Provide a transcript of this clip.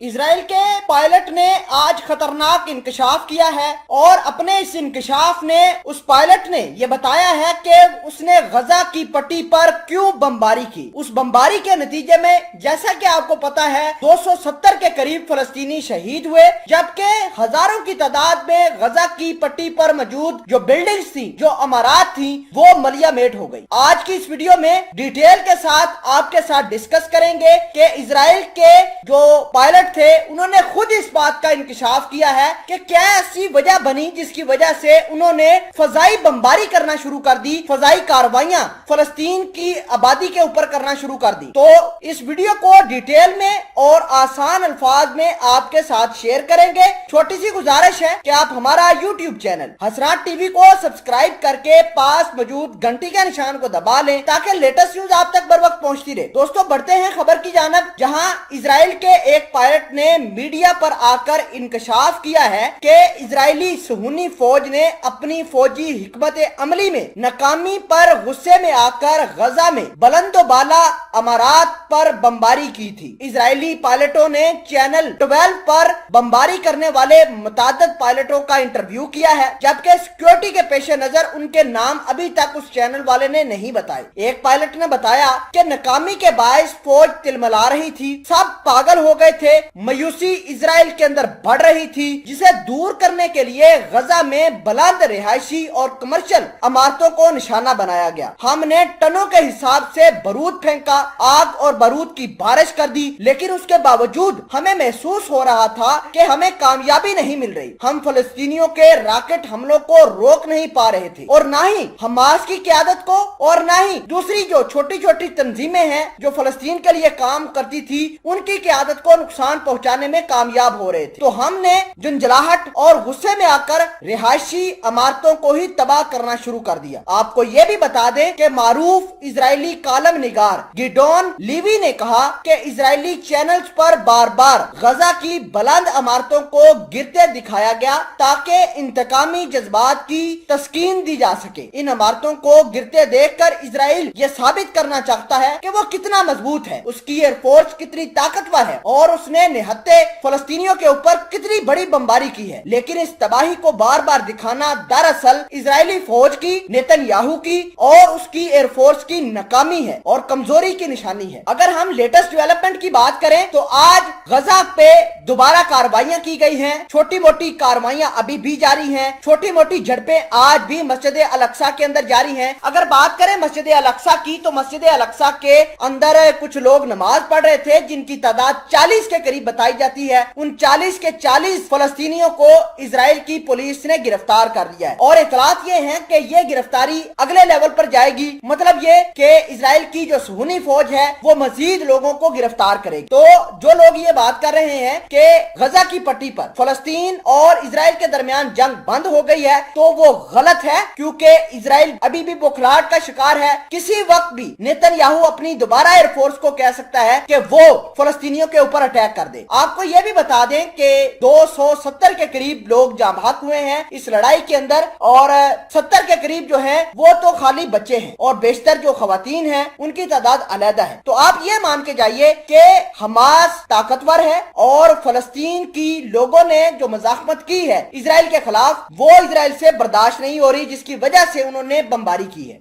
اسرائیل کے پائلٹ نے آج خطرناک انکشاف کیا ہے اور اپنے اس انکشاف نے اس پائلٹ نے یہ بتایا ہے کہ اس نے غزہ کی پٹی پر کیوں بمباری کی۔ اس بمباری کے نتیجے میں جیسا کہ آپ کو پتا ہے 270 کے قریب فلسطینی شہید ہوئے، جبکہ ہزاروں کی تعداد میں غزہ کی پٹی پر موجود جو بلڈنگز تھی، جو عمارات تھی، وہ ملیا میٹ ہو گئی۔ آج کی اس ویڈیو میں ڈیٹیل کے ساتھ آپ کے ساتھ ڈسکس کریں گے کہ اسرائیل کے جو پائلٹ تھے انہوں نے خود اس بات کا انکشاف کیا ہے کہ کیا ایسی وجہ بنی جس کی وجہ سے انہوں نے فضائی بمباری کرنا شروع کر دی، فضائی کارروائیاں فلسطین کی آبادی کے اوپر کرنا شروع کر دی۔ تو اس ویڈیو کو ڈیٹیل میں اور آسان الفاظ میں آپ کے ساتھ شیئر کریں گے۔ چھوٹی سی گزارش ہے کہ آپ ہمارا یوٹیوب چینل حسرات ٹی وی کو سبسکرائب کر کے پاس موجود گھنٹی کے نشان کو دبا لیں تاکہ لیٹسٹ نیوز آپ تک بر وقت پہنچتی رہے۔ دوستو بڑھتے ہیں خبر کی جانب، جہاں اسرائیل کے ایک پائلٹ نے میڈیا پر آ کر انکشاف کیا ہے کہ اسرائیلی صہیونی فوج نے اپنی فوجی حکمت عملی میں ناکامی پر غصے میں آ کر غزہ میں بلند و بالا عمارات پر بمباری کی تھی۔ اسرائیلی پائلٹوں نے چینل 12 پر بمباری کرنے والے متعدد پائلٹوں کا انٹرویو کیا ہے، جبکہ سیکیورٹی کے پیش نظر ان کے نام ابھی تک اس چینل والے نے نہیں بتائے۔ ایک پائلٹ نے بتایا کہ ناکامی کے باعث فوج تلملا رہی تھی، سب پاگل ہو گئے تھے، مایوسی اسرائیل کے اندر بڑھ رہی تھی، جسے دور کرنے کے لیے غزہ میں بلند رہائشی اور کمرشل عمارتوں کو نشانہ بنایا گیا۔ ہم نے ٹنوں کے حساب سے بارود پھینکا، آگ اور بارود کی بارش کر دی، لیکن اس کے باوجود ہمیں محسوس ہو رہا تھا کہ ہمیں کامیابی نہیں مل رہی۔ ہم فلسطینیوں کے راکٹ حملوں کو روک نہیں پا رہے تھے، اور نہ ہی حماس کی قیادت کو اور نہ ہی دوسری جو چھوٹی چھوٹی تنظیمیں ہیں جو فلسطین کے لیے کام کرتی تھی ان کی قیادت کو نقصان پہنچانے میں کامیاب ہو رہے تھے۔ تو ہم نے جنجلاہٹ اور غصے میں آ کر رہائشی عمارتوں کو ہی تباہ کرنا شروع کر دیا۔ آپ کو یہ بھی بتا دیں کہ معروف اسرائیلی کالم نگار گیڈون لیوی نے کہا کہ اسرائیلی چینلز پر بار بار غزہ کی بلند عمارتوں کو گرتے دکھایا گیا تاکہ انتقامی جذبات کی تسکین دی جا سکے۔ ان عمارتوں کو گرتے دیکھ کر اسرائیل یہ ثابت کرنا چاہتا ہے کہ وہ کتنا مضبوط ہے، اس کی ایئر فورس کتنی طاقتور ہے اور اس نے نہتے فلسطینیوں کے اوپر کتنی بڑی بمباری کی ہے۔ لیکن اس تباہی کو بار بار دکھانا دراصل اسرائیلی فوج کی، نیتن یاہو کی اور اس کی ایئر فورس کی ناکامی ہے اور کمزوری کی نشانی ہے۔ اگر ہم لیٹسٹ ڈیولپمنٹ کی بات کریں تو آج غزہ پہ دوبارہ کارروائیاں کی گئی ہیں، چھوٹی موٹی کارروائیاں ابھی بھی جاری ہیں، چھوٹی موٹی جھڑپیں آج بھی مسجد الاقصی کے اندر جاری ہیں۔ اگر بات کریں مسجد الاقصی کی تو مسجد الاقصی کے اندر کچھ لوگ نماز پڑھ رہے تھے جن کی تعداد 40 کے قریب بتائی جاتی ہے۔ ان 40 کے 40 فلسطینیوں کو اسرائیل کی پولیس نے گرفتار کر لیا ہے، اور اطلاعات یہ ہیں کہ یہ گرفتاری اگلے لیول پر جائے گی، مطلب یہ کہ اسرائیل کی جو صہیونی فوج ہے وہ مزید لوگوں کو گرفتار کرے گی۔ تو جو لوگ یہ بات کر رہے ہیں کہ غزہ کی پٹی پر فلسطین اور اسرائیل کے درمیان جنگ بند ہو گئی ہے تو وہ غلط ہے، کیونکہ اسرائیل ابھی بھی بوکھلاہٹ کا شکار ہے۔ کسی وقت بھی نیتن یاہو اپنی دوبارہ ایئر فورس کو کہہ سکتا ہے کہ وہ فلسطینیوں کے اوپر اٹیک کر دے۔ آپ کو یہ بھی بتا دیں کہ 270 کے قریب لوگ جاں بحق ہوئے ہیں اس لڑائی کے اندر، اور 70 کے قریب جو ہیں وہ تو خالی بچے ہیں، اور بیشتر جو خواتین ہیں ان کی تعداد علیحدہ ہے۔ تو آپ یہ مان کے جائیے کہ حماس طاقتور ہے، اور فلسطین کی لوگوں نے جو مزاحمت کی ہے اسرائیل کے خلاف وہ اسرائیل سے برداشت نہیں ہو رہی، جس کی وجہ سے انہوں نے بمباری کی ہے۔